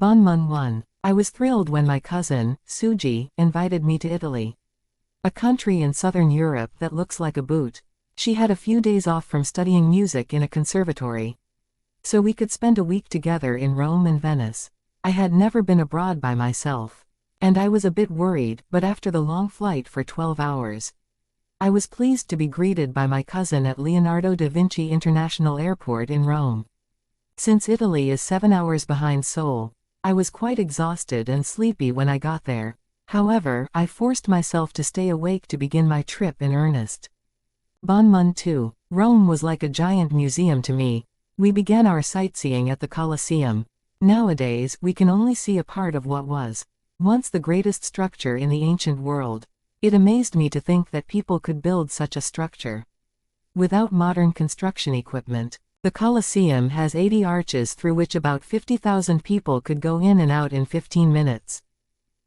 Bonmun 1. I was thrilled when my cousin, Suji, invited me to Italy. A country in southern Europe that looks like a boot. She had a few days off from studying music in a conservatory. So we could spend a week together in Rome and Venice. I had never been abroad by myself. And I was a bit worried, but after the long flight for 12 hours, I was pleased to be greeted by my cousin at Leonardo da Vinci International Airport in Rome. Since Italy is 7 hours behind Seoul, I was quite exhausted and sleepy when I got there. However, I forced myself to stay awake to begin my trip in earnest. Bonmun 2. Rome was like a giant museum to me. We began our sightseeing at the Colosseum. Nowadays, we can only see a part of what was once the greatest structure in the ancient world. It amazed me to think that people could build such a structure without modern construction equipment. The Colosseum has 80 arches through which about 50,000 people could go in and out in 15 minutes.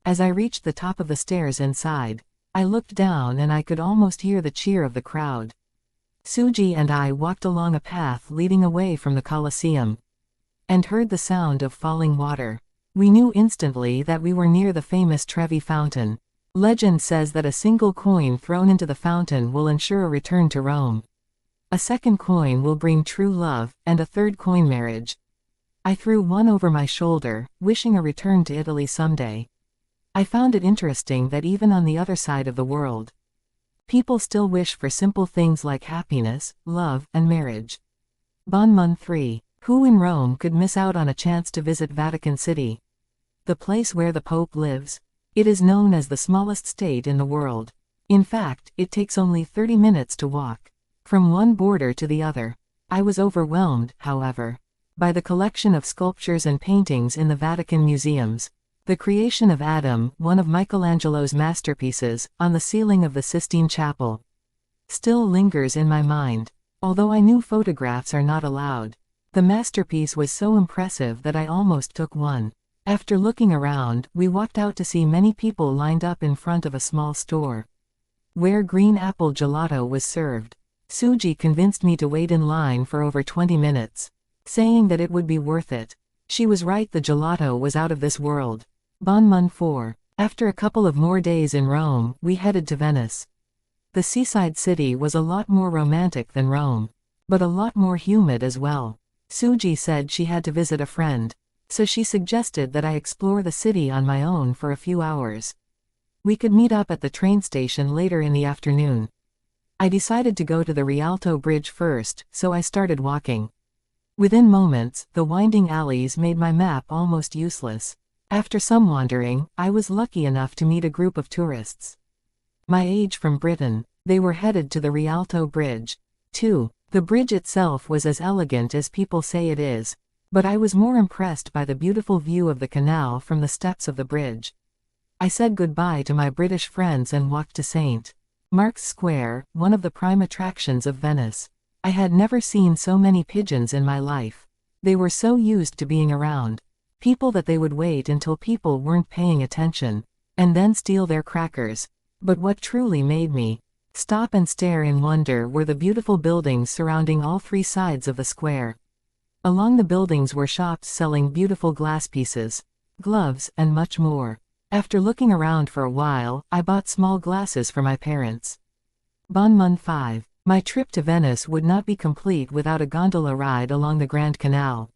As I reached the top of the stairs inside, I looked down and I could almost hear the cheer of the crowd. Suji and I walked along a path leading away from the Colosseum and heard the sound of falling water. We knew instantly that we were near the famous Trevi Fountain. Legend says that a single coin thrown into the fountain will ensure a return to Rome. A second coin will bring true love, and a third coin marriage. I threw one over my shoulder, wishing a return to Italy someday. I found it interesting that even on the other side of the world, people still wish for simple things like happiness, love, and marriage. Bonmun 3. Who in Rome could miss out on a chance to visit Vatican City? The place where the Pope lives? It is known as the smallest state in the world. In fact, it takes only 30 minutes to walk from one border to the other. I was overwhelmed, however, by the collection of sculptures and paintings in the Vatican museums. The creation of Adam, one of Michelangelo's masterpieces, on the ceiling of the Sistine Chapel, still lingers in my mind. Although I knew photographs are not allowed, the masterpiece was so impressive that I almost took one. After looking around, we walked out to see many people lined up in front of a small store where green apple gelato was served. Suji convinced me to wait in line for over 20 minutes, saying that it would be worth it. She was right, the gelato was out of this world. Bonmun 4. After a couple of more days in Rome, we headed to Venice. The seaside city was a lot more romantic than Rome, but a lot more humid as well. Suji said she had to visit a friend, so she suggested that I explore the city on my own for a few hours. We could meet up at the train station later in the afternoon. I decided to go to the Rialto Bridge first, so I started walking. Within moments, the winding alleys made my map almost useless. After some wandering, I was lucky enough to meet a group of tourists my age from Britain. They were headed to the Rialto Bridge. 2. The bridge itself was as elegant as people say it is, but I was more impressed by the beautiful view of the canal from the steps of the bridge. I said goodbye to my British friends and walked to St. Mark's Square, one of the prime attractions of Venice. I had never seen so many pigeons in my life. They were so used to being around people that they would wait until people weren't paying attention, and then steal their crackers. But what truly made me stop and stare in wonder were the beautiful buildings surrounding all three sides of the square. Along the buildings were shops selling beautiful glass pieces, gloves, and much more. After looking around for a while, I bought small glasses for my parents. Bonmun 5. My trip to Venice would not be complete without a gondola ride along the Grand Canal,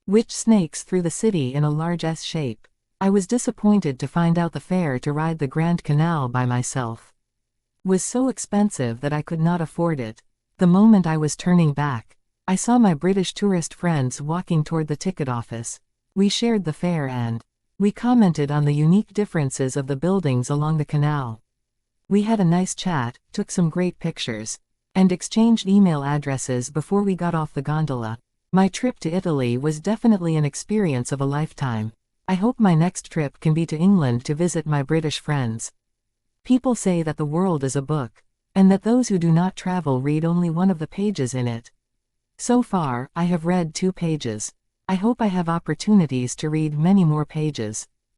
which snakes through the city in a large S shape. I was disappointed to find out the fare to ride the Grand Canal by myself was so expensive that I could not afford it. The moment I was turning back, I saw my British tourist friends walking toward the ticket office. We shared the fare and we commented on the unique differences of the buildings along the canal. We had a nice chat, took some great pictures, and exchanged email addresses before we got off the gondola. My trip to Italy was definitely an experience of a lifetime. I hope my next trip can be to England to visit my British friends. People say that the world is a book, and that those who do not travel read only one of the pages in it. So far, I have read 2 pages. I hope I have opportunities to read many more pages.